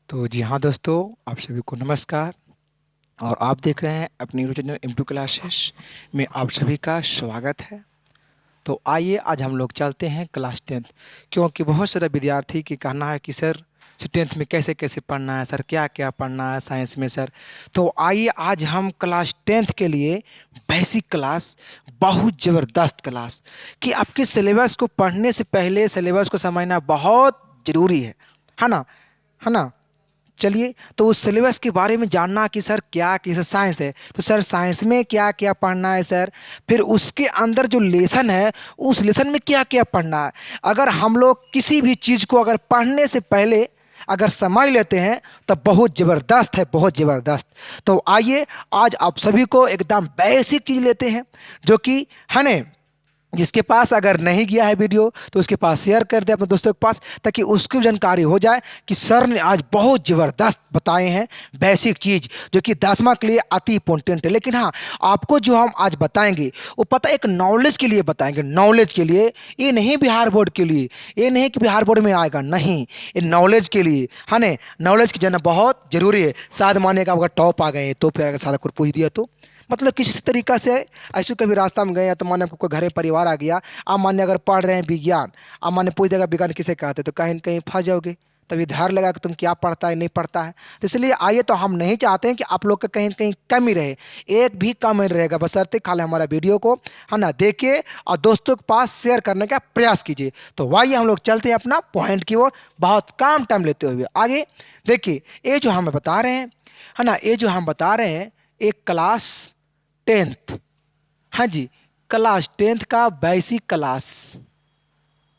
तो जी हाँ दोस्तों, आप सभी को नमस्कार। और आप देख रहे हैं अपनी यूट्यूब चैनल M2 क्लासेस में आप सभी का स्वागत है। तो आइए आज हम लोग चलते हैं क्लास 10th, क्योंकि बहुत सारे विद्यार्थी की कहना है कि सर 10th में कैसे कैसे पढ़ना है, सर क्या क्या पढ़ना है साइंस में सर। तो आइए आज हम क्लास 10th के लिए बेसिक क्लास, बहुत ज़बरदस्त क्लास कि आपके सिलेबस को पढ़ने से पहले सिलेबस को समझना बहुत ज़रूरी है ना, है ना। चलिए, तो उस सिलेबस के बारे में जानना कि सर क्या किस साइंस है तो सर साइंस में क्या क्या पढ़ना है सर, फिर उसके अंदर जो लेसन है उस लेसन में क्या क्या पढ़ना है। अगर हम लोग किसी भी चीज़ को अगर पढ़ने से पहले अगर समझ लेते हैं तो बहुत ज़बरदस्त है, बहुत ज़बरदस्त। तो आइए आज आप सभी को एकदम बेसिक चीज़ लेते हैं जो कि है ना, जिसके पास अगर नहीं गया है वीडियो तो उसके पास शेयर कर दे अपने दोस्तों के पास, ताकि उसकी जानकारी हो जाए कि सर ने आज बहुत ज़बरदस्त बताए हैं बेसिक चीज़ जो कि 10वां के लिए अति इम्पोर्टेंट है। लेकिन हाँ, आपको जो हम आज बताएंगे वो पता एक नॉलेज के लिए बताएंगे, नॉलेज के लिए। ये नहीं बिहार बोर्ड के लिए, ये नहीं कि बिहार बोर्ड में आएगा, नहीं, ये नॉलेज के लिए है ना। नॉलेज की जानना बहुत ज़रूरी है। शायद मानिएगा अगर टॉप आ गए तो फिर अगर सादा कुछ पूछ दिया तो मतलब किसी तरीका से ऐसे कभी रास्ता में गए या तो माने आपको कोई घर में परिवार आ गया, आप मान्य अगर पढ़ रहे हैं विज्ञान, आप माने पूछ देगा विज्ञान किसे कहते हैं, तो कहीं न कहीं फंस जाओगे। तभी ध्यान लगा कि तुम क्या पढ़ता है नहीं पढ़ता है। तो इसलिए आइए, तो हम नहीं चाहते हैं कि आप लोग का कहीं न कहीं कमी रहे, एक भी कम नहीं रहेगा, बशर्ते खाली हमारा वीडियो को है ना देखिए और दोस्तों के पास शेयर करने का प्रयास कीजिए। तो वाइए हम लोग चलते हैं अपना पॉइंट की ओर, बहुत कम टाइम लेते हुए आगे। देखिए, ये जो हमें बता रहे हैं है ना, ये जो हम बता रहे हैं एक क्लास 10th, हाँ जी, क्लास 10th का बेसिक क्लास,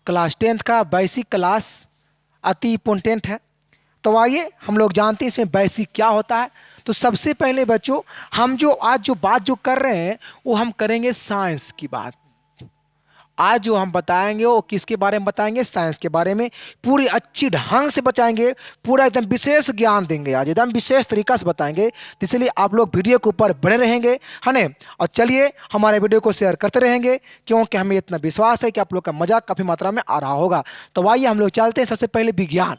क्लास 10th का बेसिक क्लास अति इम्पोर्टेंट है। तो आइए हम लोग जानते हैं इसमें बेसिक क्या होता है। तो सबसे पहले बच्चों, हम जो आज जो बात जो कर रहे हैं वो हम करेंगे साइंस की बात। आज जो हम बताएंगे वो किसके बारे में बताएंगे, साइंस के बारे में पूरी अच्छी ढंग से बताएंगे, पूरा एकदम विशेष ज्ञान देंगे, आज एकदम विशेष तरीका से बताएंगे। तो इसलिए आप लोग वीडियो के ऊपर बने रहेंगे है ना। और चलिए हमारे वीडियो को शेयर करते रहेंगे, क्योंकि हमें इतना विश्वास है कि आप लोग का मजा काफ़ी मात्रा में आ रहा होगा। तो आइए हम लोग चलते हैं सबसे पहले विज्ञान।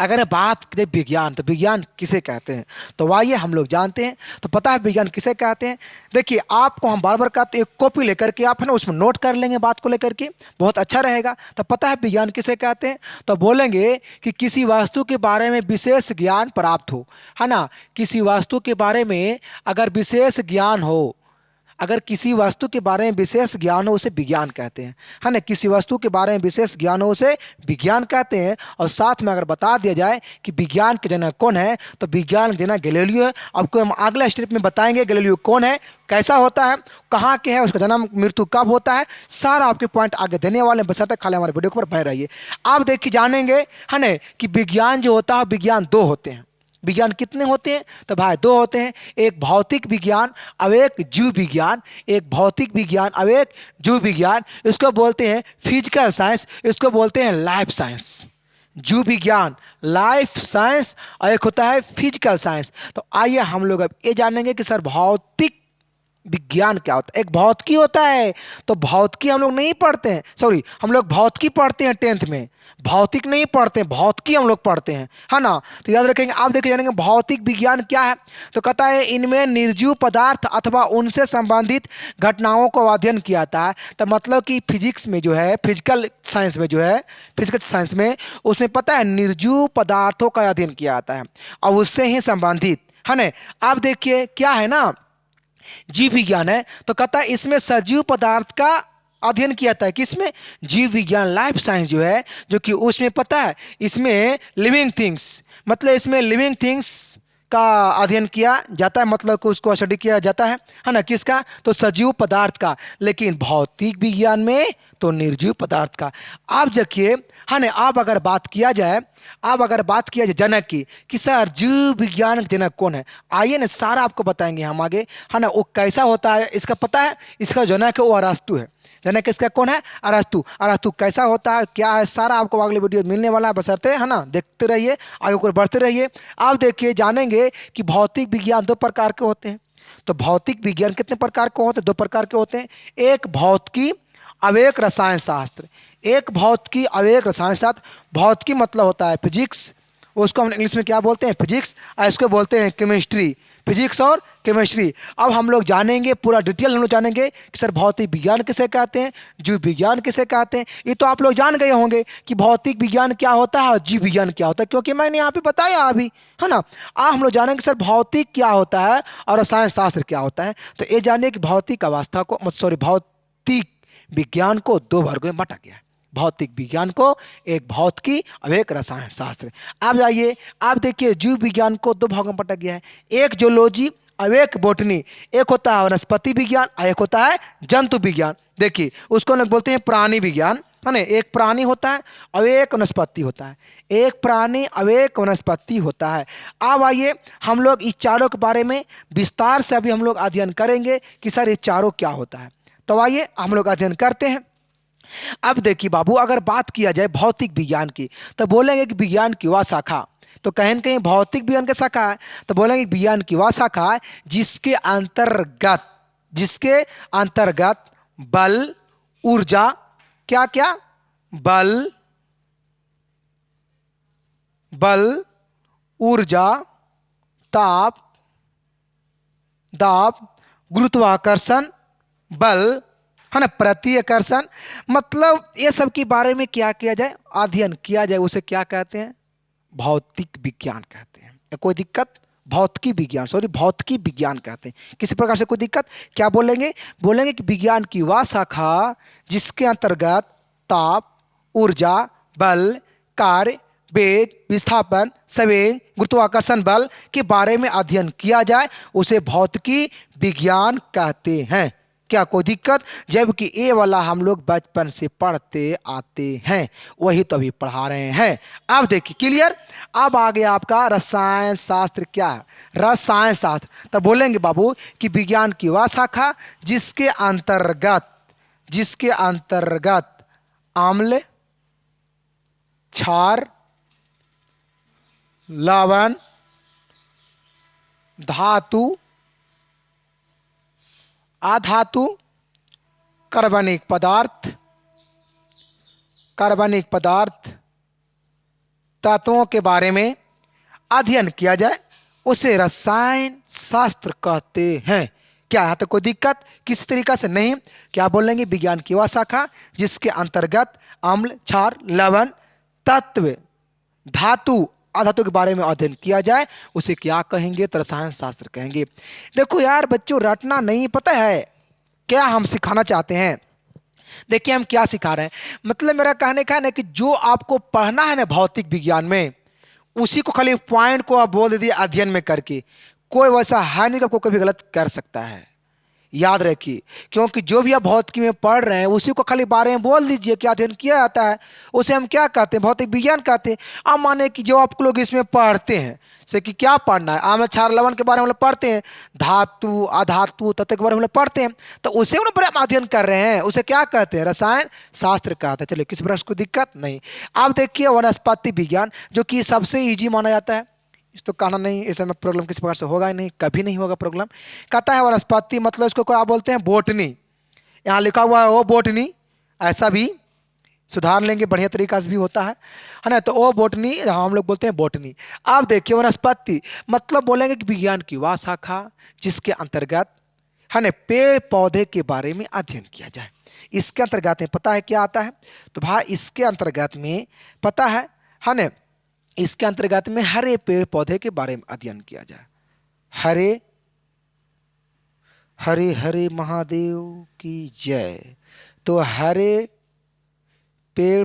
अगर बात करें विज्ञान, तो विज्ञान किसे कहते हैं, तो आइए हम लोग जानते हैं। तो पता है विज्ञान किसे कहते हैं। देखिए, आपको हम बार बार कहते हैं एक कॉपी लेकर के आप है ना उसमें नोट कर लेंगे बात को लेकर के, बहुत अच्छा रहेगा। तो पता है विज्ञान किसे कहते हैं, तो बोलेंगे कि किसी वस्तु के बारे में विशेष ज्ञान प्राप्त हो, है ना। किसी वस्तु के बारे में अगर विशेष ज्ञान हो, अगर किसी वस्तु के बारे में विशेष ज्ञान हो उसे विज्ञान कहते हैं, है ना। किसी वस्तु के बारे में विशेष ज्ञान हो उसे विज्ञान कहते हैं। और साथ में अगर बता दिया जाए कि विज्ञान के जनक कौन है, तो विज्ञान के जनक गैलीलियो है। आपको हम अगला स्टेप में बताएंगे गैलीलियो कौन है, कैसा होता है, कहाँ के है, उसका जन्म मृत्यु कब होता है, सारा आपके पॉइंट आगे देने वाले हैं, बशर्ते खाली हमारे वीडियो के ऊपर बने रहिए। आप देखिए जानेंगे है ना कि विज्ञान जो होता है, विज्ञान दो होते हैं। विज्ञान कितने होते हैं, तो भाई दो होते हैं, एक भौतिक विज्ञान अब एक जीव विज्ञान। एक भौतिक विज्ञान अब एक जीव विज्ञान, इसको बोलते हैं फिजिकल साइंस, इसको बोलते हैं लाइफ साइंस। जीव विज्ञान लाइफ साइंस और एक होता है फिजिकल साइंस। तो आइए हम लोग अब ये जानेंगे कि सर भौतिक विज्ञान क्या होता है। एक भौतिकी होता है, तो भौतिकी हम लोग नहीं पढ़ते हैं, सॉरी हम लोग भौतिकी पढ़ते हैं 10th में, भौतिक नहीं पढ़ते हैं, भौतिकी हम लोग पढ़ते हैं, है ना। तो याद रखेंगे, आप देखिए जानेंगे भौतिक विज्ञान क्या है। तो कहता है इनमें निर्जीव पदार्थ अथवा उनसे संबंधित घटनाओं को अध्ययन किया जाता है। तो मतलब कि फिजिक्स में जो है, फिजिकल साइंस में जो है, फिजिकल साइंस में उसमें पता है निर्जीव पदार्थों का अध्ययन किया जाता है और उससे ही संबंधित, है ना। आप देखिए क्या है ना, जीव विज्ञान है तो कहता है इसमें सजीव पदार्थ का अध्ययन किया जाता है। किसमें, जीव विज्ञान लाइफ साइंस जो है, जो कि उसमें पता है इसमें लिविंग थिंग्स, मतलब इसमें लिविंग थिंग्स का अध्ययन किया जाता है, मतलब कि उसको स्टडी किया जाता है ना। किसका, तो सजीव पदार्थ का। लेकिन भौतिक विज्ञान में तो निर्जीव पदार्थ का। आप देखिए है ना, आप अगर बात किया जाए, अब अगर बात किया जाए जनक की कि सर जीव विज्ञान का जनक कौन है, आइए ना सारा आपको बताएंगे हम आगे, है ना। वो कैसा होता है इसका पता है, इसका जनक है वो अरस्तु है। जनक इसका कौन है, अरस्तु। अरस्तु कैसा होता है क्या है, सारा आपको अगले वीडियो मिलने वाला है, बशर्ते है ना देखते रहिए, आगे को बढ़ते रहिए। आप देखिए जानेंगे कि भौतिक विज्ञान दो प्रकार के होते हैं। तो भौतिक विज्ञान कितने प्रकार के होते हैं, दो प्रकार के होते हैं। एक भौतिकी अब एक रसायन शास्त्र, एक भौतिकी अब एक रसायन शास्त्र। भौतिकी मतलब होता है फिजिक्स उसको हम इंग्लिश में क्या बोलते हैं, फिजिक्स, और इसको बोलते हैं केमिस्ट्री, फिजिक्स और केमिस्ट्री। अब हम लोग जानेंगे, पूरा डिटेल हम लोग जानेंगे कि सर भौतिक विज्ञान किसे कहते हैं, जीव विज्ञान किसे कहते हैं। ये तो आप लोग जान गए होंगे कि भौतिक विज्ञान क्या होता है और जीव विज्ञान क्या होता है, क्योंकि मैंने यहाँ पे बताया अभी, है ना। आज हम लोग जानेंगे सर भौतिक क्या होता है और रसायन शास्त्र क्या होता है। तो ये जानिए कि भौतिक अवस्था को, सॉरी, भौतिक विज्ञान को दो वर्गों में बांटा गया है। भौतिक विज्ञान को एक भौतिकी और एक रसायन शास्त्र। अब जाइए, आप देखिए जीव विज्ञान को दो भागों में बांटा गया है, एक जूलॉजी और एक बॉटनी। एक होता है वनस्पति विज्ञान और एक होता है जंतु विज्ञान। देखिए उसको लोग बोलते हैं प्राणी विज्ञान, है ना। एक प्राणी होता है और एक वनस्पति होता है, एक प्राणी और एक वनस्पति होता है। अब आइए हम लोग इस चारों के बारे में विस्तार से अभी हम लोग अध्ययन करेंगे कि सर ये चारों क्या होता है। तो आइए हम लोग अध्ययन करते हैं। अब देखिए बाबू, अगर बात किया जाए भौतिक विज्ञान की तो बोलेंगे कि विज्ञान की वह शाखा, तो कहीं न कहीं भौतिक विज्ञान की शाखा है, तो बोलेंगे विज्ञान की वह शाखा है जिसके अंतर्गत बल, ऊर्जा, क्या क्या, बल, ऊर्जा, ताप, दाब, गुरुत्वाकर्षण बल, है ना, प्रतिकर्षण, मतलब ये सब के बारे में क्या किया जाए, अध्ययन किया जाए, उसे क्या कहते हैं, भौतिक विज्ञान कहते हैं। कोई दिक्कत, भौतिकी विज्ञान, सॉरी भौतिकी विज्ञान कहते हैं। किसी प्रकार से कोई दिक्कत, क्या बोलेंगे, बोलेंगे कि विज्ञान की वह शाखा जिसके अंतर्गत ताप, ऊर्जा, बल, कार्य, वेग, विस्थापन, संवेग, गुरुत्वाकर्षण बल के बारे में अध्ययन किया जाए, उसे भौतिकी विज्ञान कहते हैं। क्या कोई दिक्कत, जबकि ये वाला हम लोग बचपन से पढ़ते आते हैं, वही तो अभी पढ़ा रहे हैं। अब देखिए क्लियर। अब आ गया आपका रसायन शास्त्र। क्या है रसायन शास्त्र, तो बोलेंगे बाबू कि विज्ञान की वह शाखा जिसके अंतर्गत अम्ल, क्षार, लवण, धातु, अधातु, कार्बनिक पदार्थ तत्वों के बारे में अध्ययन किया जाए, उसे रसायन शास्त्र कहते हैं। क्या है तो कोई दिक्कत, किसी तरीका से नहीं। क्या बोलेंगे, विज्ञान की वह शाखा जिसके अंतर्गत अम्ल, क्षार, लवण, तत्व, धातु, अधातु के बारे में अध्ययन किया जाए, उसे क्या कहेंगे, तो रसायन शास्त्र कहेंगे। देखो यार बच्चों, रटना नहीं, पता है क्या हम सिखाना चाहते हैं। देखिए हम क्या सिखा रहे हैं, मतलब मेरा कहने का है ना कि जो आपको पढ़ना है ना भौतिक विज्ञान में, उसी को खाली पॉइंट को आप बोल दीजिए अध्ययन में करके, कोई वैसा है नहीं कि आपको कभी गलत कर सकता है। याद रखिए, क्योंकि जो भी आप भौतिकी में पढ़ रहे हैं उसी को खाली बारे में बोल दीजिए कि अध्ययन किया जाता है, उसे हम क्या कहते हैं, भौतिक विज्ञान कहते हैं। अब माने कि जो आप लोग इसमें पढ़ते हैं, जैसे कि क्या पढ़ना है, आम्ल, क्षार, लवण के बारे में हम लोग पढ़ते हैं, धातु, अधातु, तत्व के बारे में हम लोग पढ़ते हैं, तो उसे हम लोग अध्ययन कर रहे हैं, उसे क्या कहते हैं, रसायन शास्त्र कहते हैं। चलिए किसी प्रकार को दिक्कत नहीं। अब देखिए वनस्पति विज्ञान, जो कि सबसे ईजी माना जाता है, इस तो कहना नहीं, इस समय प्रॉब्लम किसी प्रकार से होगा ही नहीं, कभी नहीं होगा प्रॉब्लम। कहता है वनस्पति, मतलब इसको क्या बोलते हैं, बोटनी। यहाँ लिखा हुआ है ओ बोटनी, ऐसा भी सुधार लेंगे, बढ़िया तरीका से भी होता है ना। तो ओ बोटनी, हम लोग बोलते हैं बोटनी। अब देखिए वनस्पति मतलब बोलेंगे कि विज्ञान की वह शाखा जिसके अंतर्गत है ना पेड़ पौधे के बारे में अध्ययन किया जाए। इसके अंतर्गत में पता है क्या आता है, तो भाई इसके अंतर्गत में पता है ना, इसके अंतर्गत में हरे पेड़ पौधे के बारे में अध्ययन किया जाए। हरे हरे हरे महादेव की जय। तो हरे पेड़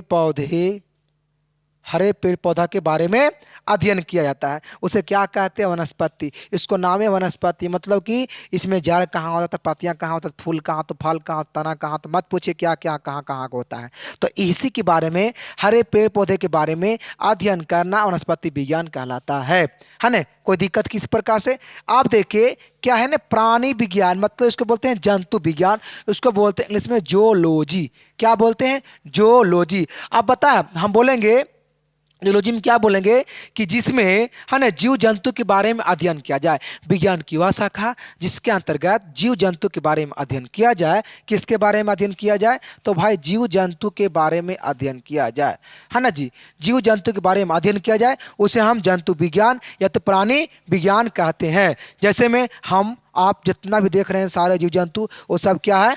पौधा के बारे में अध्ययन किया जाता है, उसे क्या कहते हैं, वनस्पति। इसको नाम है वनस्पति, मतलब कि इसमें जड़ कहाँ होता है, पत्तियाँ कहाँ होता है, फूल कहाँ, तो फल कहाँ, तना कहाँ, तो मत पूछिए क्या क्या कहाँ कहाँ होता है। तो इसी के बारे में, हरे पेड़ पौधे के बारे में अध्ययन करना वनस्पति विज्ञान कहलाता है ना। कोई दिक्कत किस प्रकार से। आप देखिए क्या है ना, प्राणी विज्ञान मतलब इसको बोलते हैं जंतु विज्ञान, उसको बोलते हैं इंग्लिश में जूलॉजी। क्या बोलते हैं, जूलॉजी। अब बता हम बोलेंगे जूलॉजी में क्या बोलेंगे कि जिसमें है ना जीव जंतु के बारे में अध्ययन किया जाए। विज्ञान की वह शाखा जिसके अंतर्गत जीव जंतु के बारे में अध्ययन किया जाए। किसके बारे में अध्ययन किया जाए? तो भाई जीव जंतु के बारे में अध्ययन किया जाए, है ना जी। जीव जंतु के बारे में अध्ययन किया जाए उसे हम जंतु विज्ञान या तो प्राणी विज्ञान कहते हैं। जैसे में हम आप जितना भी देख रहे हैं सारे जीव जंतु वो सब क्या है?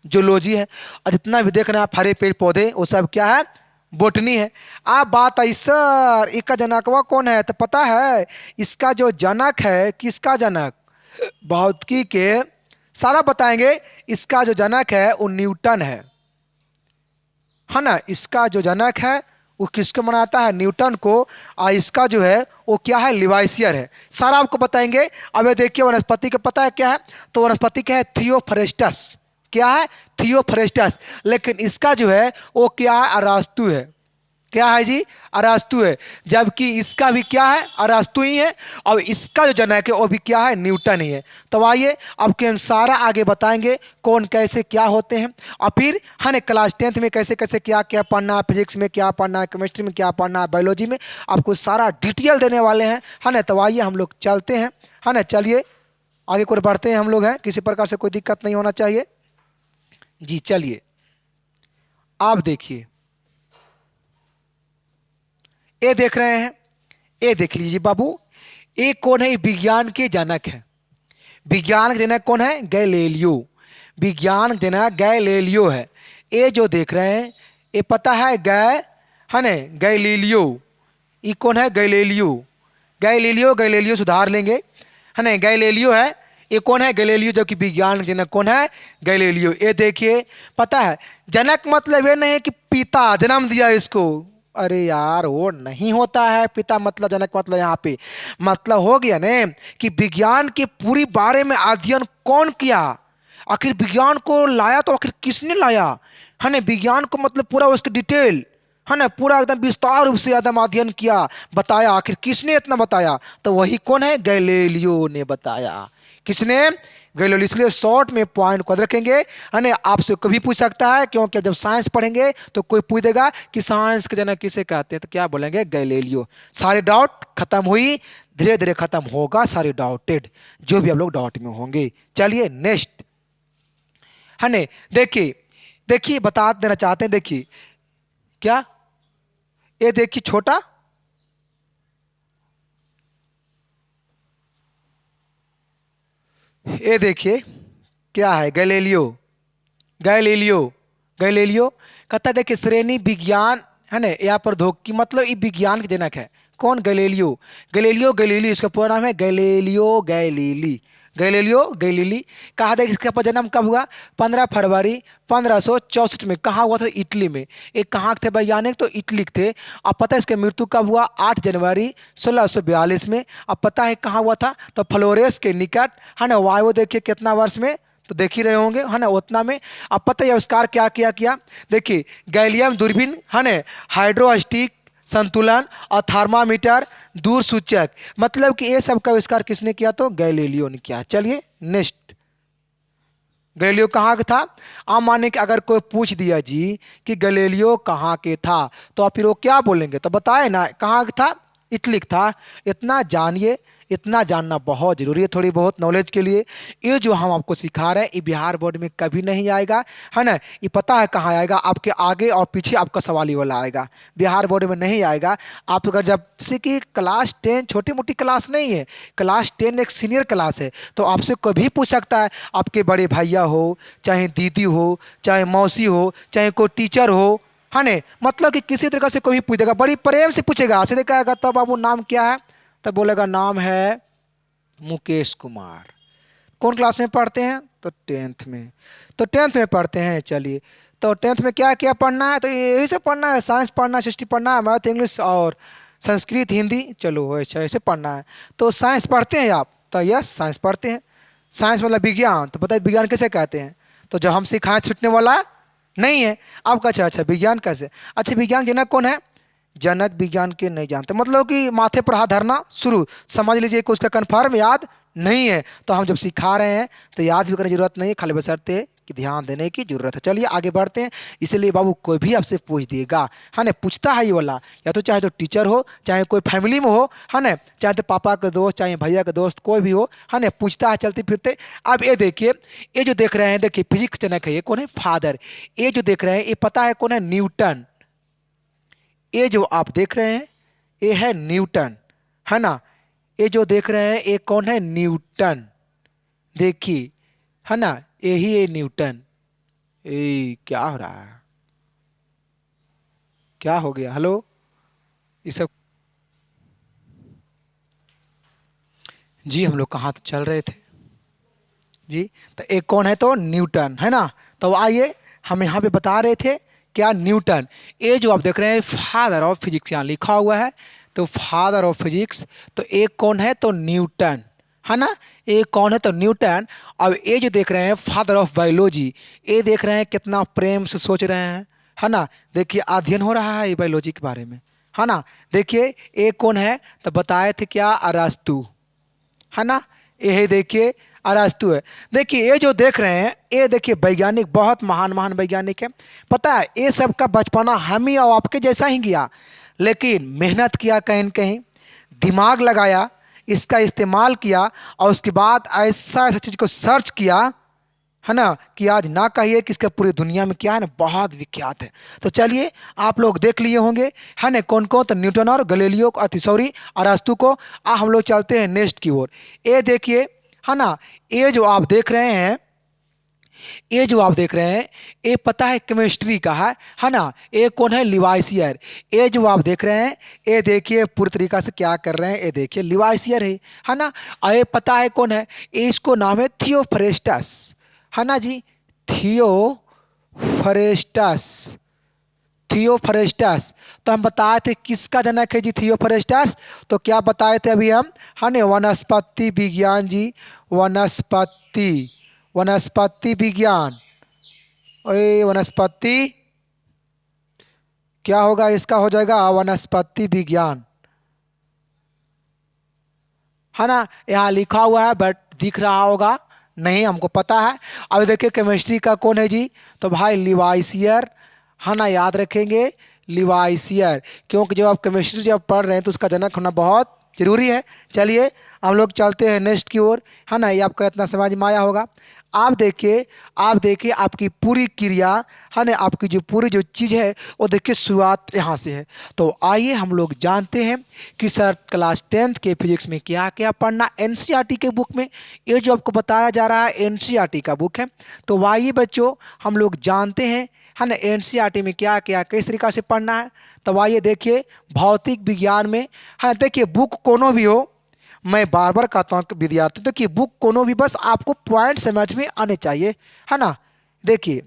जूलॉजी है। और जितना भी देख रहे हैं आप हरे पेड़ पौधे वो सब क्या है? बोटनी है। आप बात आई सर इसका जनकवा कौन है? तो पता है इसका जो जनक है, किसका जनक? भौतिकी के सारा बताएंगे। इसका जो जनक है वो न्यूटन है ना। इसका जो जनक है वो किसको मनाता है? न्यूटन को। और इसका जो है वो क्या है? लिवाइसियर है। सारा आपको बताएंगे। अब ये देखिए वनस्पति का पता है क्या है? तो वनस्पति क्या है? थियोफ्रेस्टस। क्या है? थियोफ्रेस्टस। लेकिन इसका जो है वो क्या है? अरास्तु है। क्या है जी? अरास्तु है। जबकि इसका भी क्या है? अरास्तु ही है। और इसका जो जनक है वो भी क्या है? न्यूटन ही है। तो आइए आपके हम सारा आगे बताएंगे कौन कैसे क्या होते हैं। और फिर है ना क्लास 10th में कैसे कैसे क्या क्या पढ़ना है, फिजिक्स में क्या पढ़ना है, केमिस्ट्री में क्या पढ़ना है, बायोलॉजी में आपको सारा डिटेल देने वाले हैं, है ना। तो आइए हम लोग चलते हैं, है ना। चलिए आगे को बढ़ते हैं हम लोग हैं। किसी प्रकार से कोई दिक्कत नहीं होना चाहिए जी। चलिए आप देखिए, ये देख रहे हैं, ये देख लीजिए बाबू। ये कौन है? विज्ञान के जनक है। विज्ञान के जनक कौन है? गैलीलियो। विज्ञान के जनक गैलीलियो है। ये जो देख रहे हैं ये पता है है ना गैलीलियो। ये कौन है? गैलीलियो। गैलीलियो गैलीलियो सुधार लेंगे, है ना। गैलीलियो है। ये कौन है? गैलीलियो। जो कि विज्ञान के जनक कौन है? गैलीलियो। ये देखिए पता है जनक मतलब ये नहीं है कि पिता जन्म दिया इसको। अरे यार वो नहीं होता है पिता मतलब जनक मतलब यहाँ पे मतलब हो गया ने कि विज्ञान के पूरी बारे में अध्ययन कौन किया। आखिर विज्ञान को लाया तो आखिर किसने लाया, है ना। विज्ञान को मतलब पूरा उसकी डिटेल, है ना, पूरा एकदम विस्तार रूप से एकदम अध्ययन किया, बताया। आखिर किसने इतना बताया? तो वही कौन है? गैलीलियो ने बताया। किसने? गैलीलियो। इसलिए शॉर्ट में पॉइंट को रखेंगे, है ना। आपसे कभी पूछ सकता है क्योंकि जब साइंस पढ़ेंगे तो कोई पूछ देगा कि साइंस के जनक किसे कहते हैं, तो क्या बोलेंगे? गैलीलियो। सारे डाउट खत्म हुई, धीरे धीरे खत्म होगा सारे डाउटेड जो भी आप लोग डाउट में होंगे। चलिए नेक्स्ट, है ना। देखिए देखिए बता देना चाहते हैं। देखिए क्या ये देखिए छोटा, ये देखिए क्या है? गैलीलियो। गैलीलियो गैलीलियो कहता है देखिए श्रेणी विज्ञान, है ना। यहाँ पर धोखी मतलब ये विज्ञान के जनक है। कौन? गैलीलियो। गैलीलियो गैलीली इसका पूरा नाम है गैलीलियो गैलीली। Galileo Galilei. कहा था इसका जन्म कब हुआ? 15 फरवरी 1564 में। कहाँ हुआ था? इटली में। एक कहाँ के थे वैज्ञानिक? तो इटली के थे। अब पता है इसकी मृत्यु कब हुआ? 8 जनवरी 1642 में। अब पता है कहाँ हुआ था? तो फ्लोरेंस के निकट, है ना। वायु देखिए कितना वर्ष में, तो देख ही रहे होंगे, है ना, उतना में। अब पता है आविष्कार क्या किया किया? देखिए गैलियम दूरबीन, है ना, हाइड्रोस्टिक संतुलन और थर्मामीटर दूर सूचक, मतलब कि ये सब का आविष्कार किसने किया? तो गैलीलियो ने किया। चलिए नेक्स्ट, गैलीलियो कहाँ का था? आप माने कि अगर कोई पूछ दिया जी कि गैलीलियो कहाँ के था तो आप फिर वो क्या बोलेंगे? तो बताए ना कहाँ का था? इटली का था। इतना जानिए, इतना जानना बहुत ज़रूरी है थोड़ी बहुत नॉलेज के लिए। ये जो हम आपको सिखा रहे हैं ये बिहार बोर्ड में कभी नहीं आएगा, है ना। ये पता है कहाँ आएगा? आपके आगे और पीछे आपका सवाल ही वाला आएगा, बिहार बोर्ड में नहीं आएगा। आप अगर जब से कि क्लास 10 छोटी मोटी क्लास नहीं है, क्लास 10 एक सीनियर क्लास है, तो आपसे कभी पूछ सकता है। आपके बड़े भैया हो, चाहे दीदी हो, चाहे मौसी हो, चाहे कोई टीचर हो, है ना, मतलब कि किसी तरह से कोई पूछ देगा, बड़ी प्रेम से पूछेगा, सीधे कहेगा तब बाबू नाम क्या है? तब बोलेगा नाम है मुकेश कुमार। कौन क्लास में पढ़ते हैं? तो 10th में। तो 10th में पढ़ते हैं। चलिए तो 10th में क्या क्या पढ़ना है? तो यही सब पढ़ना है, साइंस पढ़ना है, हिस्ट्री पढ़ना है, मैथ इंग्लिश और संस्कृत हिंदी। चलो अच्छा ऐसे पढ़ना है। तो साइंस पढ़ते हैं आप? तो यस साइंस पढ़ते हैं। साइंस मतलब विज्ञान। तो बताइए विज्ञान कैसे कहते हैं? तो जो हम सिखाएं छूटने वाला नहीं है आपका। अच्छा विज्ञान कैसे? अच्छा विज्ञान जनक कौन है? जनक विज्ञान के नहीं जानते, मतलब कि माथे पर हाथ धरना शुरू, समझ लीजिए कि उसका कन्फर्म याद नहीं है। तो हम जब सिखा रहे हैं तो याद भी करने की जरूरत नहीं है, खाली बशर्ते कि ध्यान देने की जरूरत है। चलिए आगे बढ़ते हैं। इसलिए बाबू कोई भी आपसे पूछ देगा, है ना, पूछता है ये वाला, या तो चाहे तो टीचर हो, चाहे कोई फैमिली में हो, है ना, चाहे तो पापा का दोस्त, चाहे भैया का दोस्त, कोई भी हो, है ना, पूछता है चलते फिरते। अब ये देखिए, ये जो देख रहे हैं, देखिए फिजिक्स जनक है, ये कौन है? फादर। ये जो देख रहे हैं, ये पता है कौन है? न्यूटन। ये जो आप देख रहे हैं, ये है न्यूटन, है ना। ये जो देख रहे हैं, ये कौन है? न्यूटन। देखिए, है ना, यही है न्यूटन। क्या हो रहा है? क्या हो गया? हेलो, ये सब जी हम लोग कहाँ तो चल रहे थे जी। तो एक कौन है? तो न्यूटन, है ना। तो आइए, हम यहाँ पे बता रहे थे क्या? न्यूटन। ये जो आप देख रहे हैं, फादर ऑफ फिजिक्स यहाँ लिखा हुआ है, तो फादर ऑफ फिजिक्स। तो एक कौन है? तो न्यूटन, है ना। एक कौन है? तो न्यूटन। अब ये जो देख रहे हैं, फादर ऑफ बायोलॉजी, ये देख रहे हैं कितना प्रेम से सोच रहे हैं, है ना। देखिए अध्ययन हो रहा है ये बायोलॉजी के बारे में, है ना। देखिए एक कौन है? तो बताए थे क्या? अरस्तु, है ना। ये देखिए अरस्तु है। देखिए ये जो देख रहे हैं, ये देखिए वैज्ञानिक, बहुत महान महान वैज्ञानिक है। पता है ये सब का बचपना हम ही और आपके जैसा ही गया, लेकिन मेहनत किया, कहीं न कहीं दिमाग लगाया, इसका इस्तेमाल किया, और उसके बाद ऐसा ऐसा चीज़ को सर्च किया, है ना, कि आज ना कहिए कि इसका पूरी दुनिया में क्या है ना, बहुत विख्यात है। तो चलिए आप लोग देख लिए होंगे, है ना, कौन कौन? तो न्यूटन और गैलीलियो को, सॉरी, अरस्तु को। हम लोग चलते हैं नेक्स्ट की ओर। ये देखिए, है ना, ये जो आप देख रहे हैं, ये जो आप देख रहे हैं, ये पता है केमिस्ट्री का है ना। ये कौन है? लिवाइसियर। ये जो आप देख रहे हैं, ये देखिए पूरी तरीका से क्या कर रहे हैं, ये देखिए लिवाइसियर है ना। और ये पता है कौन है? ये इसको नाम है थियोफ्रेस्टस, है ना जी। Theophrastus, Theophrastus. तो हम बताए थे किसका जनक है जी? थियोफ्रेस्टस। तो क्या बताए थे अभी हम? है ना, वनस्पति विज्ञान जी, वनस्पति, वनस्पति विज्ञान। ओए वनस्पति, क्या होगा इसका? हो जाएगा वनस्पति विज्ञान, है ना। यहाँ लिखा हुआ है बट दिख रहा होगा नहीं, हमको पता है। अब देखिए केमिस्ट्री का कौन है जी? तो भाई लिवाइसियर, है ना, याद रखेंगे लिवाइसियर, क्योंकि जब आप केमिस्ट्री जब पढ़ रहे हैं तो उसका जनक होना बहुत जरूरी है। चलिए हम लोग चलते हैं नेक्स्ट की ओर, है ना। ये आपका इतना समझ में आया होगा। आप देखिए, आप देखिए आपकी पूरी क्रिया, है ना, आपकी जो पूरी जो चीज़ है वो देखिए शुरुआत यहाँ से है। तो आइए हम लोग जानते हैं कि सर क्लास 10th के फिजिक्स में क्या क्या पढ़ना। एनसीईआरटी के बुक में ये जो आपको बताया जा रहा है एनसीईआरटी का बुक है। तो आइए बच्चों हम लोग जानते हैं, है ना, एनसीईआरटी में क्या क्या किस तरीक़ा से पढ़ना है। तो आइए देखिए भौतिक विज्ञान में, हाँ देखिए बुक कोनो भी हो, मैं बार बार कहता हूँ कि विद्यार्थी देखिए बुक कोनो भी, बस आपको पॉइंट समझ में आने चाहिए, है ना। देखिए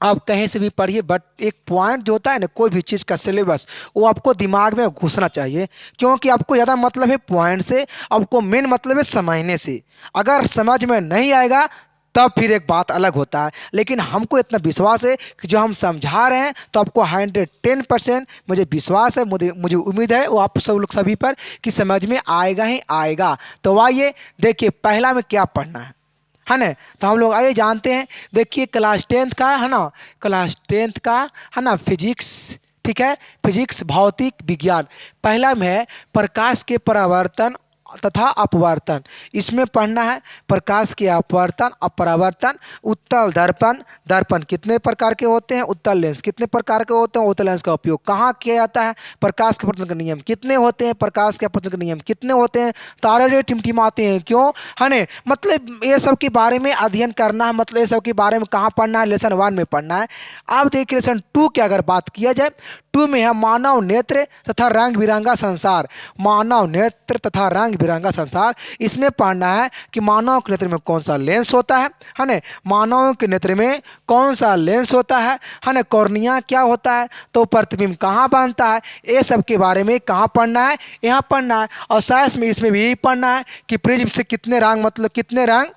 आप कहीं से भी पढ़िए, बट एक पॉइंट जो होता है ना, कोई भी चीज़ का सिलेबस, वो आपको दिमाग में घुसना चाहिए, क्योंकि आपको ज़्यादा मतलब है पॉइंट से, आपको मेन मतलब है समझने से। अगर समझ में नहीं आएगा तब फिर एक बात अलग होता है, लेकिन हमको इतना विश्वास है कि जो हम समझा रहे हैं तो आपको 110% मुझे विश्वास है, मुझे उम्मीद है वो आप सब लोग सभी पर कि समझ में आएगा ही आएगा। तो आइए देखिए पहला में क्या पढ़ना है ना। तो हम लोग आइए जानते हैं। देखिए क्लास 10th का है ना, क्लास 10th का है ना फिजिक्स, ठीक है, फिजिक्स भौतिक विज्ञान। पहला में है प्रकाश के परावर्तन तथा अपवर्तन। इसमें पढ़ना है प्रकाश के अपवर्तन अपरावर्तन। उत्तल दर्पण, दर्पण कितने प्रकार के होते हैं, उत्तल लेंस कितने प्रकार के होते हैं, उत्तल लेंस का उपयोग कहाँ किया जाता है, प्रकाश के अपवर्तन के नियम कितने होते हैं, प्रकाश के अपवर्तन के नियम कितने होते हैं, तारे टिमटिमाते हैं क्यों, है ना। मतलब ये सब के बारे में अध्ययन करना है, मतलब ये सब के बारे में कहाँ पढ़ना है, लेसन 1 में पढ़ना है। अब देखिए लेसन 2 की अगर बात किया जाए, 2 में है मानव नेत्र तथा रंग बिरंगा संसार। मानव नेत्र तथा रंग बिरंगा संसार, इसमें पढ़ना है कि मानव के नेत्र में कौन सा लेंस होता है ना, मानव के नेत्र में कौन सा लेंस होता है ना, कॉर्निया क्या होता है, तो प्रतिबिंब कहाँ बनता है, ये सब के बारे में कहाँ पढ़ना है, यहाँ पढ़ना है। और साइंस में इसमें भी यही पढ़ना है कि प्रिज्म से कितने रंग, मतलब कितने रंग,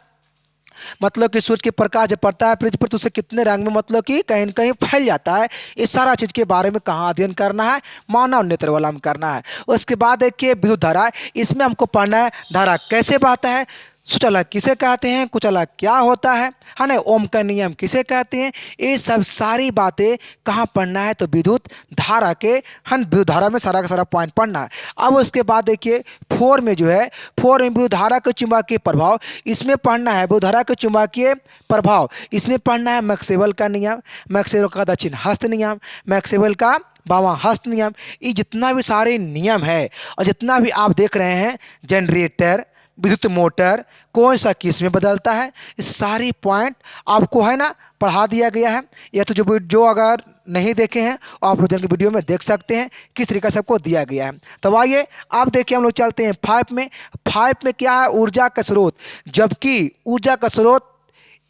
मतलब कि सूरज के प्रकाश जब पड़ता है प्रिज्म पर तो उसे कितने रंग में मतलब कि कहीं न कहीं फैल जाता है। इस सारा चीज़ के बारे में कहाँ अध्ययन करना है, मानव नेत्र वाला में करना है। उसके बाद देखिए विद्युत धारा, इसमें हमको पढ़ना है धारा कैसे बहता है, सुचालक किसे कहते हैं, कुचालक क्या होता है ना, ओम का नियम किसे कहते हैं, ये सब सारी बातें कहाँ पढ़ना है, तो विद्युत धारा के विद्युत धारा में सारा का सारा पॉइंट पढ़ना है। अब उसके बाद देखिए फोर में जो है, फोर में विद्युत धारा के चुंबकीय प्रभाव, इसमें पढ़ना है विद्युत धारा के चुंबकीय प्रभाव, इसमें पढ़ना है मैक्सवेल का नियम, मैक्सवेल का दक्षिण हस्त नियम, मैक्सवेल का बावां हस्त नियम। ये जितना भी सारे नियम है और जितना भी आप देख रहे हैं, जनरेटर, विद्युत मोटर कौन सा किस में बदलता है, इस सारी पॉइंट आपको है ना पढ़ा दिया गया है। या तो जो अगर नहीं देखे हैं आप लोग के वीडियो में देख सकते हैं किस तरीके से आपको दिया गया है। तो आइए आप देखिए, हम लोग चलते हैं फाइव में। फाइव में क्या है, ऊर्जा का स्रोत, जबकि ऊर्जा का स्रोत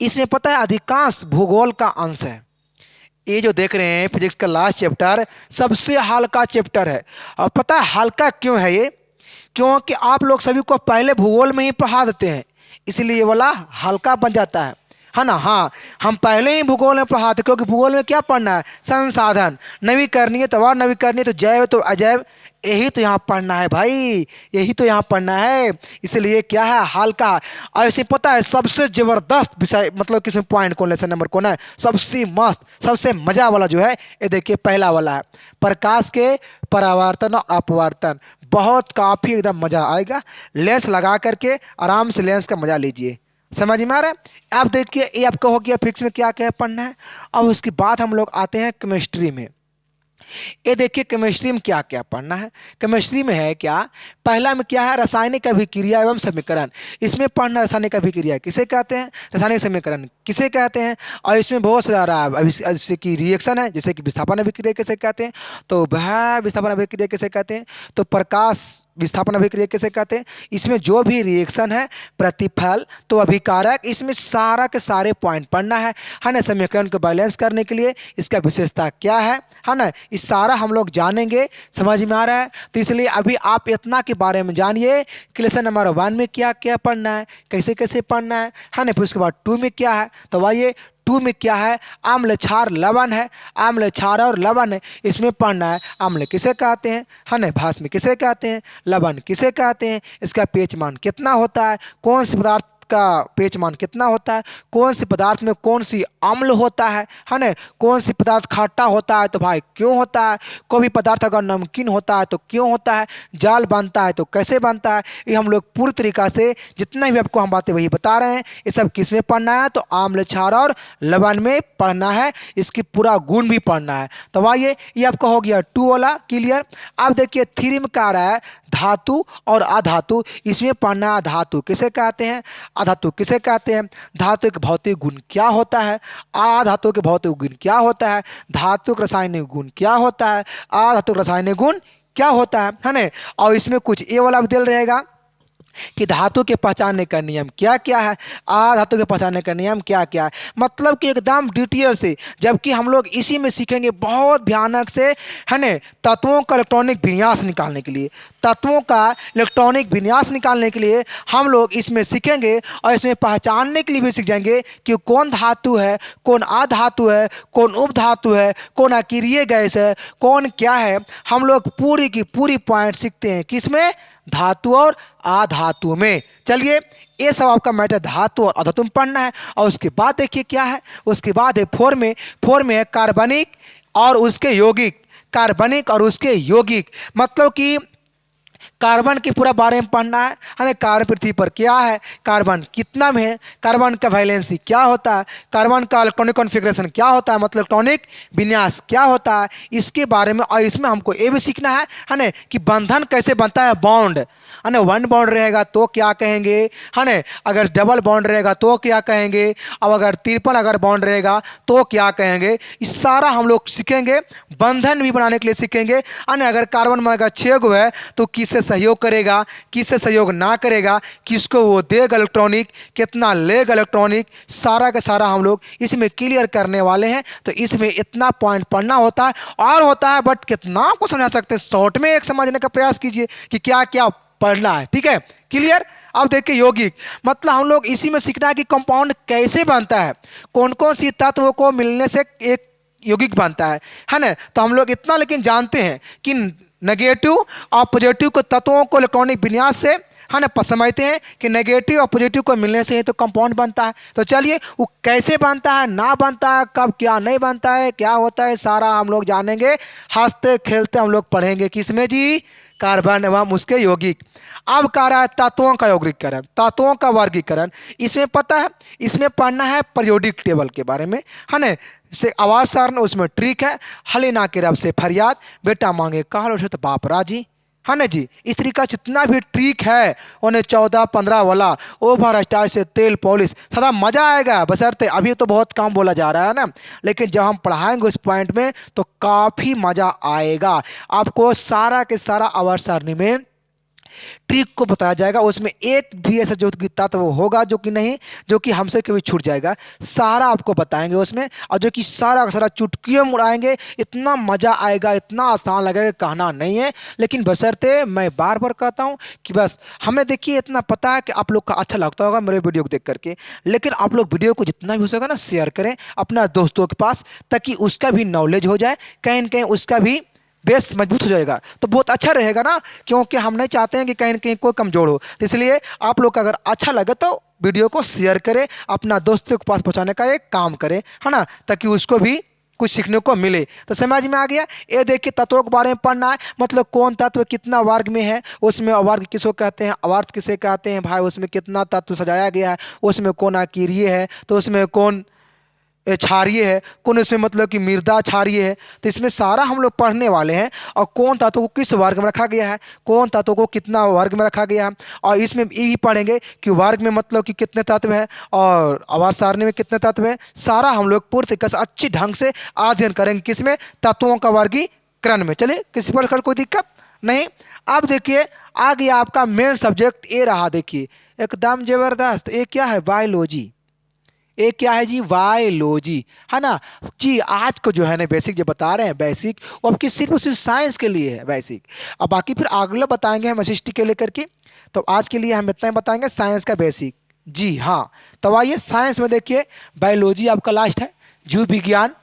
इसमें पता है अधिकांश भूगोल का अंश है। ये जो देख रहे हैं फिजिक्स का लास्ट चैप्टर सबसे हल्का चैप्टर है। और पता है हल्का क्यों है ये, क्योंकि आप लोग सभी को पहले भूगोल में ही पढ़ा देते हैं, इसलिए ये वाला हल्का बन जाता है ना। हाँ, हम पहले ही भूगोल में पढ़ाते, क्योंकि भूगोल में क्या पढ़ना है, संसाधन, नवीकरणीय तो और नवीकरणीय तो जैव तो अजैव, यही तो यहाँ पढ़ना है भाई, यही तो यहाँ पढ़ना है, इसलिए क्या है हल्का। और ऐसे पता है सबसे ज़बरदस्त विषय मतलब किसमें पॉइंट कौन, लेसन नंबर कौन है, सबसे मस्त सबसे मज़ा वाला जो है ये देखिए पहला वाला है, प्रकाश के परावर्तन और अपवर्तन। बहुत काफ़ी एकदम मज़ा आएगा, लेंस लगा करके आराम से लेंस का मज़ा लीजिए, समझ में आ रहा है। आप देखिए ये आपका हो गया फिक्स में क्या क्या पढ़ना है। अब उसके बाद हम लोग आते हैं केमिस्ट्री में। ये देखिए केमिस्ट्री में क्या क्या पढ़ना है। केमिस्ट्री में है क्या, पहला में क्या है, रासायनिक अभिक्रिया एवं समीकरण। इसमें पढ़ना रासायनिक अभिक्रिया किसे कहते हैं, रासायनिक समीकरण किसे कहते हैं। और इसमें बहुत सारा जैसे कि रिएक्शन है, जैसे कि विस्थापन अभिक्रिया किसे कहते हैं, तो वह विस्थापन अभिक्रिया किसे कहते हैं, तो प्रकाश विस्थापन अभिक्रिया किसे कहते हैं। इसमें जो भी रिएक्शन है, प्रतिफल तो अभिकारक, इसमें सारा के सारे पॉइंट पढ़ना है ना। समीकरण को बैलेंस करने के लिए इसका विशेषता क्या है ना, इस सारा हम लोग जानेंगे, समझ में आ रहा है। तो इसलिए अभी आप इतना के बारे में जानिए कि लेसन नंबर 1 में क्या क्या पढ़ना है, कैसे कैसे पढ़ना है ना। फिर उसके बाद 2 में क्या है, तो आइए 2 में क्या है, अम्ल क्षार लवण है, अम्ल क्षार और लवण है, इसमें पढ़ना है अम्ल किसे कहते हैं, है ना, भास्म किसे कहते हैं, लवण किसे कहते हैं, इसका pH मान कितना होता है, कौन से पदार्थ का pH मान कितना होता है, कौन से पदार्थ में कौन सी अम्ल होता है ना, कौन सी पदार्थ खट्टा होता है तो भाई क्यों होता है, कोई भी पदार्थ अगर नमकीन होता है तो क्यों होता है, जाल बनता है तो कैसे बनता है, ये हम लोग पूरी तरीक़ा से जितना भी आपको हम बातें वही बता रहे हैं। ये सब किस में पढ़ना है, तो आम्ल क्षार और लवण में पढ़ना है, इसकी पूरा गुण भी पढ़ना है। तो आइए ये आपका हो गया 2 वाला क्लियर। अब देखिए 3 में क्या आ रहा है, धातु और अधातु, इसमें पढ़ना है धातु किसे कहते हैं, अधातु किसे कहते हैं, धातु के भौतिक गुण क्या होता है, अधातु के भौतिक गुण क्या होता है, धातु का रासायनिक गुण क्या होता है, अधातु का रासायनिक गुण क्या होता है ना। और इसमें कुछ ये वाला भी दिल रहेगा कि धातु के पहचानने का नियम क्या क्या है, धातु के पहचानने का नियम क्या क्या है, मतलब कि एकदम डिटेल से, जबकि हम लोग इसी में सीखेंगे बहुत भयानक से, है ना, तत्वों का इलेक्ट्रॉनिक विन्यास निकालने के लिए, तत्वों का इलेक्ट्रॉनिक विन्यास निकालने के लिए हम लोग इसमें सीखेंगे। और इसमें पहचानने के लिए भी सीख जाएंगे कि कौन धातु है, कौन अधातु है, कौन उपधातु है, कौन अक्रिय गैस है, कौन क्या है, हम लोग पूरी की पूरी पॉइंट सीखते हैं किसमें, धातु और अधातु में। चलिए ये सब आपका मैटर धातु और अधातु में पढ़ना है। और उसके बाद देखिए क्या है, उसके बाद है 4 में, 4 में है कार्बनिक और उसके यौगिक, कार्बनिक और उसके यौगिक, मतलब कि कार्बन के पूरा बारे में पढ़ना है ना। कार्बन पृथ्वी पर क्या है, कार्बन कितना में है, कार्बन का वैलेंसी क्या होता है, कार्बन का इलेक्ट्रॉनिक कॉन्फ़िगरेशन क्या होता है, मतलब इलेक्ट्रॉनिक विन्यास क्या होता है, इसके बारे में। और इसमें हमको ये भी सीखना है ना कि बंधन कैसे बनता है, बॉन्ड है ना, 1 बॉन्ड रहेगा तो क्या कहेंगे, है ना, अगर डबल बॉन्ड रहेगा तो क्या कहेंगे, अब अगर ट्रिपल अगर बॉन्ड रहेगा तो क्या कहेंगे, इस सारा हम लोग सीखेंगे। बंधन भी बनाने के लिए सीखेंगे, है ना, अगर कार्बन में अगर 6 गो है तो किससे सहयोग करेगा, किससे सहयोग ना करेगा, किसको वो देगा इलेक्ट्रॉनिक, कितना लेगा इलेक्ट्रॉनिक, सारा का सारा हम लोग इसमें क्लियर करने वाले हैं। तो इसमें इतना पॉइंट पढ़ना होता है और होता है, बट कितना आपको समझा सकते हैं, शॉर्ट में एक समझने का प्रयास कीजिए कि क्या क्या पढ़ना है, ठीक है, क्लियर। अब देखिए यौगिक, मतलब हम लोग इसी में सीखना है कि कंपाउंड कैसे बनता है, कौन कौन सी तत्व को मिलने से एक यौगिक बनता है ना। तो हम लोग इतना लेकिन जानते हैं कि नेगेटिव और पॉजिटिव के तत्वों को इलेक्ट्रॉनिक विन्यास से है ना, समझते हैं कि नेगेटिव और पॉजिटिव को मिलने से ही तो कंपाउंड बनता है। तो चलिए वो कैसे बनता है, ना बनता है, कब क्या नहीं बनता है, क्या होता है, सारा हम लोग जानेंगे। हंसते खेलते हम लोग पढ़ेंगे किसमें जी, कार्बन एवं उसके यौगिक। अब कह रहा है तत्वों का यौगिकीकरण, तत्वों का वर्गीकरण। इसमें पता है, इसमें पढ़ना है पीरियोडिक टेबल के बारे में, है ना। से आवाज सारन उसमें ट्रिक है, हलिना के रब से फरियाद, बेटा मांगे कहल उठे तो बाप राजी, है ना जी। इस तरीका जितना भी ट्रिक है उन्हें 14-15 वाला ओवर स्टाइल से तेल पॉलिश, सदा मजा आएगा। बशर्ते अभी तो बहुत कम बोला जा रहा है ना, लेकिन जब हम पढ़ाएंगे उस पॉइंट में तो काफ़ी मजा आएगा। आपको सारा के सारा आवर सारणी में ट्रिक को बताया जाएगा। उसमें एक भी ऐसा जो कि तत्व होगा जो कि नहीं, जो कि हमसे कभी छूट जाएगा, सारा आपको बताएंगे उसमें। और जो कि सारा का सारा चुटकियों में उड़ाएंगे, इतना मज़ा आएगा, इतना आसान लगेगा, कहना नहीं है। लेकिन बशर्ते मैं बार बार कहता हूँ कि बस हमें देखिए इतना पता है कि आप लोग का अच्छा लगता होगा मेरे वीडियो को देख करके, लेकिन आप लोग वीडियो को जितना भी हो सकेगा ना शेयर करें अपना दोस्तों के पास, ताकि उसका भी नॉलेज हो जाए, कहीं न कहीं उसका भी बेस मजबूत हो जाएगा, तो बहुत अच्छा रहेगा ना। क्योंकि हम नहीं चाहते हैं कि कहीं न कहीं कोई कमजोर हो। तो इसलिए आप लोग का अगर अच्छा लगे तो वीडियो को शेयर करें, अपना दोस्तों के पास पहुंचाने का एक काम करें, है ना, ताकि उसको भी कुछ सीखने को मिले। तो समझ में आ गया। ये देखिए तत्वों के बारे में पढ़ना है, मतलब कौन तत्व कितना वर्ग में है, उसमें वर्ग किसको कहते हैं, अवर्त किसे कहते हैं भाई, उसमें कितना तत्व सजाया गया है, उसमें कौन अकीरीय है, तो उसमें कौन क्षारीय है, कौन इसमें मतलब कि मृदा क्षारीय है। तो इसमें सारा हम लोग पढ़ने वाले हैं। और कौन तत्व को किस वर्ग में रखा गया है, कौन तत्व को कितना वर्ग में रखा गया है, और इसमें ये भी पढ़ेंगे कि वर्ग में मतलब कि कितने तत्व है और आवाज सारणी में कितने तत्व है। सारा हम लोग पूरी तरीके से अच्छी ढंग से अध्ययन करेंगे किसमें, तत्वों का वर्गीकरण में। चलिए किसी प्रकार कोई दिक्कत नहीं। अब देखिए आ गया आपका मेन सब्जेक्ट, ये रहा देखिए एकदम जबरदस्त। ये क्या है, बायोलॉजी। ये क्या है जी, बायोलॉजी, है ना जी। आज को जो है ना बेसिक जो बता रहे हैं, बेसिक वो आपकी सिर्फ और सिर्फ साइंस के लिए है बेसिक। अब बाकी फिर अगला बताएंगे हम एसएसटी के लेकर के। तो आज के लिए हम इतना ही बताएंगे साइंस का बेसिक। जी हाँ, तो आइए साइंस में देखिए बायोलॉजी आपका लास्ट है, जीव विज्ञान।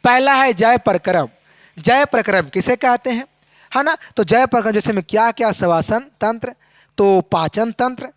पहला है जय प्रक्रम। जय प्रक्रम किसे कहते हैं, है ना। तो जय प्रक्रम जैसे में क्या क्या, श्वसन तंत्र, तो पाचन तंत्र,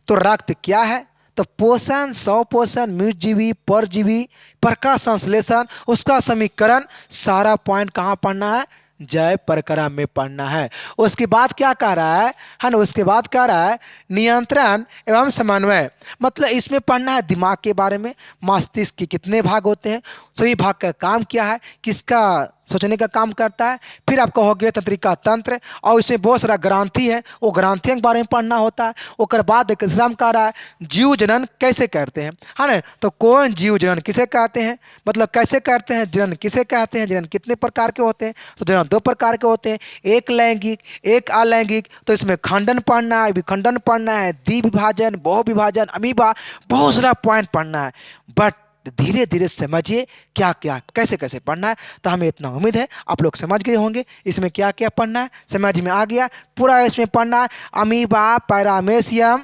तो रक्त क्या है, तो पोषण, स्वपोषण, मृतजीवी, परजीवी, प्रकाश संश्लेषण, उसका समीकरण, सारा पॉइंट कहाँ पढ़ना है, जय प्रक्रम में पढ़ना है। उसके बाद क्या कह रहा है ना, उसके बाद कह रहा है नियंत्रण एवं समन्वय। मतलब इसमें पढ़ना है दिमाग के बारे में, मस्तिष्क के कितने भाग होते हैं, सभी भाग का काम क्या है, किसका सोचने का काम करता है। फिर आपका हो गया तंत्रिका तंत्र, और इसमें बहुत सारा ग्रंथि है, वो ग्रंथियों के बारे में पढ़ना होता है। उसके बाद एक श्रम कह रहा है जीव जनन कैसे करते हैं, है ना। तो कौन जीव जनन किसे कहते हैं, मतलब कैसे करते हैं, जनन किसे कहते हैं, जनन कितने प्रकार के होते हैं। तो जनन 2 प्रकार के होते हैं, एक लैंगिक एक अलैंगिक। तो इसमें खंडन पढ़ना है, विखंडन पढ़ना है, द्विविभाजन, बहुविभाजन, अमीबा, बहुत सारा पॉइंट पढ़ना है। बट धीरे धीरे समझिए क्या क्या कैसे कैसे पढ़ना है। तो हमें इतना उम्मीद है आप लोग समझ गए होंगे इसमें क्या क्या पढ़ना है, समझ में आ गया पूरा। इसमें पढ़ना है अमीबा, पैरामेशियम,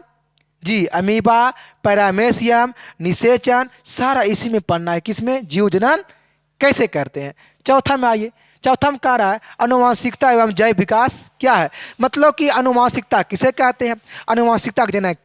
जी अमीबा, पैरामेशियम, निषेचन, सारा इसी में पढ़ना है, किसमें, जीव जनन कैसे करते हैं। चौथा में आइए, चौथा में कह रहा है अनुवांशिकता एवं जैव विकास क्या है। मतलब कि अनुवांशिकता किसे कहते हैं, अनुवांशिकता का जनक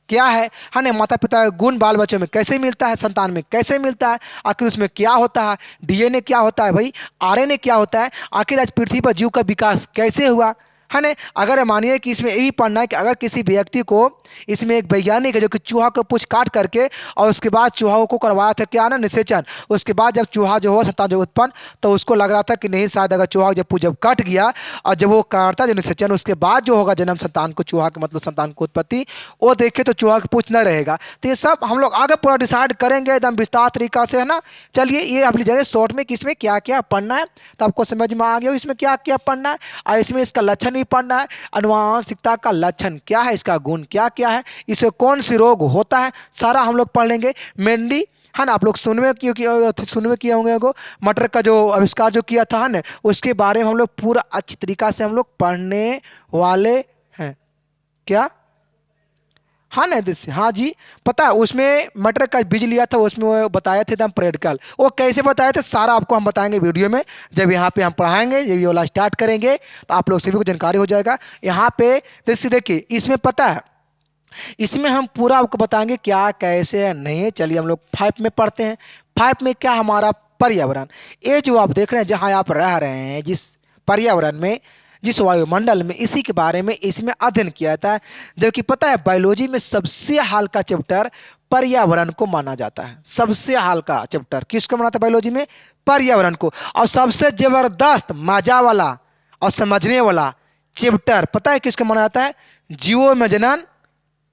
क्या है ना। माता पिता का गुण बाल बच्चों में कैसे मिलता है, संतान में कैसे मिलता है, आखिर उसमें क्या होता है, डीएनए क्या होता है भाई, आरएनए क्या होता है, आखिर आज पृथ्वी पर जीव का विकास कैसे हुआ, है ना। अगर मानिए कि इसमें यही पढ़ना है कि अगर किसी व्यक्ति को, इसमें एक वैज्ञानिक है जो कि चूहा को पूछ काट करके और उसके बाद चूहा को करवाया था क्या ना, निषेचन। उसके बाद जब चूहा जो हो संतान जो उत्पन्न, तो उसको लग रहा था कि नहीं शायद अगर चूहा जब कट गया और जब वो काटता जो निषेचन, उसके बाद जो होगा जन्म संतान को, चूहा के मतलब संतान को उत्पत्ति, वो देखे तो चूहा का पूछ न रहेगा। तो ये सब हम लोग आगे पूरा डिसाइड करेंगे एकदम विस्तार तरीका से, है ना। चलिए ये आप लीजिए शॉर्ट में कि इसमें क्या क्या पढ़ना है, तो आपको समझ में आ गया इसमें क्या क्या पढ़ना है। और इसमें इसका लक्षण भी पढ़ना है, अनुवांशिकता का लक्षण क्या है, इसका गुण क्या क्या है, इसे कौन सी रोग होता है, सारा हम लोग पढ़ लेंगे मेनली, है ना। आप लोग सुनवे किए होंगे को मटर का जो आविष्कार जो किया था, है ना, उसके बारे में हम लोग पूरा अच्छी तरीका से हम लोग पढ़ने वाले हैं। क्या, हाँ नहीं दिस हाँ जी, पता है उसमें मटर का बीज लिया था, उसमें वो बताए थे एकदम प्रैक्टिकल, वो कैसे बताए थे सारा आपको हम बताएंगे वीडियो में। जब यहाँ पे हम पढ़ाएंगे, जब ये वाला स्टार्ट करेंगे तो आप लोग सभी को जानकारी हो जाएगा। यहाँ पे जैसे देखिए इसमें पता है, इसमें हम पूरा आपको बताएंगे क्या कैसे नहीं है। चलिए हम लोग 5 में पढ़ते हैं। 5 में क्या हमारा पर्यावरण, ये जो आप देख रहे हैं जहाँ आप रह रहे हैं, जिस पर्यावरण में, जिस वायुमंडल में, इसी के बारे में इसमें अध्ययन किया जाता है। जबकि पता है बायोलॉजी में सबसे हल्का चैप्टर पर्यावरण को माना जाता है। सबसे हल्का चैप्टर किसको माना था बायोलॉजी में? पर्यावरण को। और सबसे जबरदस्त मजा वाला और समझने वाला चैप्टर पता है किसको माना जाता है? जीवों में जनन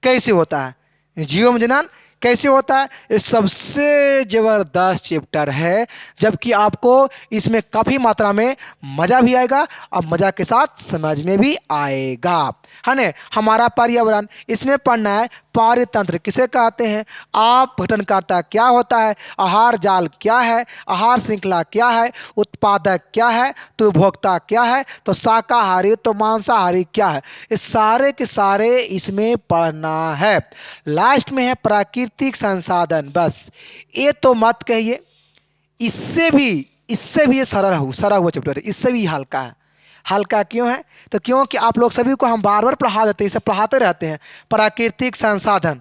कैसे होता है, जीव जनन कैसे होता है, ये सबसे जबरदस्त चैप्टर है। जबकि आपको इसमें काफ़ी मात्रा में मज़ा भी आएगा और मज़ा के साथ समझ में भी आएगा, है ना। हमारा पर्यावरण, इसमें पढ़ना है पारितंत्र किसे कहते हैं, अपघटनकर्ता क्या होता है, आहार जाल क्या है, आहार श्रृंखला क्या है, उत्पादक क्या है, तो उपभोक्ता क्या है, तो शाकाहारी तो मांसाहारी क्या है, ये सारे के सारे इसमें पढ़ना है। लास्ट में है प्राकृतिक संसाधन। बस ये तो मत कहिए, इससे भी ये सरा हुआ चैप्टर है, इससे भी हल्का है। हल्का क्यों है? तो क्योंकि आप लोग सभी को हम बार बार पढ़ा देते हैं, इसे पढ़ाते रहते हैं। प्राकृतिक संसाधन,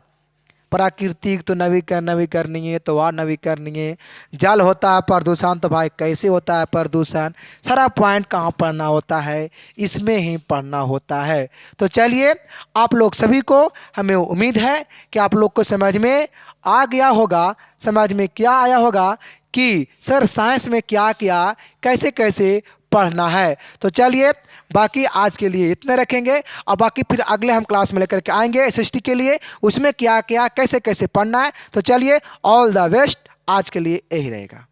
प्राकृतिक तो नवीकरणीय तो अनवीकरणीय, जल होता है प्रदूषण, तो भाई कैसे होता है प्रदूषण, सारा पॉइंट कहाँ पढ़ना होता है, इसमें ही पढ़ना होता है। तो चलिए आप लोग सभी को, हमें उम्मीद है कि आप लोग को समझ में आ गया होगा। समझ में क्या आया होगा कि सर साइंस में क्या क्या कैसे कैसे पढ़ना है। तो चलिए बाकी आज के लिए इतने रखेंगे, और बाकी फिर अगले हम क्लास में लेकर के आएंगे एसएसटी के लिए, उसमें क्या क्या कैसे कैसे पढ़ना है। तो चलिए ऑल द बेस्ट, आज के लिए यही रहेगा।